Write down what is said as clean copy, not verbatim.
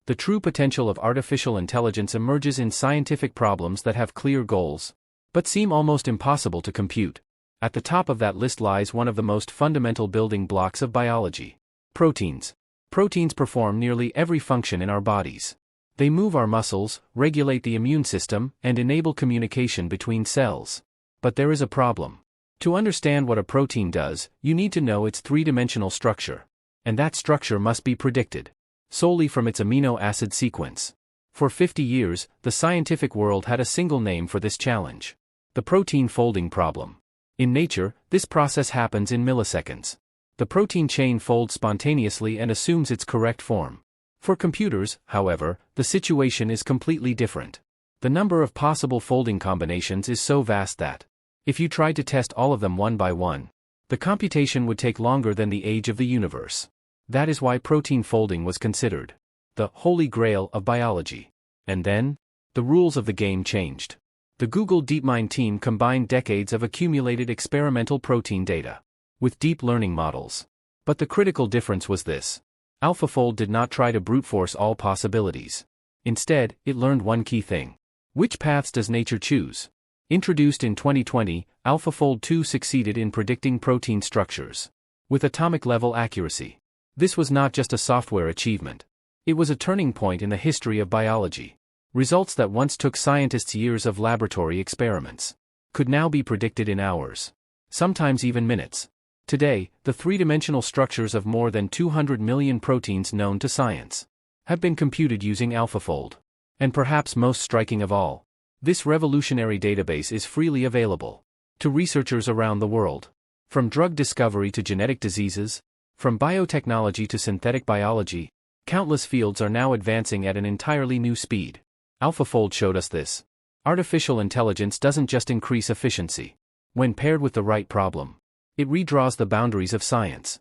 The true potential of artificial intelligence emerges in scientific problems that have clear goals, but seem almost impossible to compute. At the top of that list lies one of the most fundamental building blocks of biology: proteins. Proteins perform nearly every function in our bodies. They move our muscles, regulate the immune system, and enable communication between cells. But there is a problem. To understand what a protein does, you need to know its three-dimensional structure. And that structure must be predicted solely from its amino acid sequence. For 50 years, the scientific world had a single name for this challenge: the protein folding problem. In nature, this process happens in milliseconds. The protein chain folds spontaneously and assumes its correct form. For computers, however, the situation is completely different. The number of possible folding combinations is so vast that, if you tried to test all of them one by one, the computation would take longer than the age of the universe. That is why protein folding was considered the holy grail of biology. And then, the rules of the game changed. The Google DeepMind team combined decades of accumulated experimental protein data with deep learning models. But the critical difference was this: AlphaFold did not try to brute force all possibilities. Instead, it learned one key thing. Which paths does nature choose? Introduced in 2020, AlphaFold 2 succeeded in predicting protein structures with atomic-level accuracy. This was not just a software achievement. It was a turning point in the history of biology. Results that once took scientists years of laboratory experiments could now be predicted in hours, sometimes even minutes. Today, the three-dimensional structures of more than 200 million proteins known to science have been computed using AlphaFold. And perhaps most striking of all, this revolutionary database is freely available to researchers around the world. From drug discovery to genetic diseases, from biotechnology to synthetic biology, countless fields are now advancing at an entirely new speed. AlphaFold showed us this. Artificial intelligence doesn't just increase efficiency. When paired with the right problem, it redraws the boundaries of science.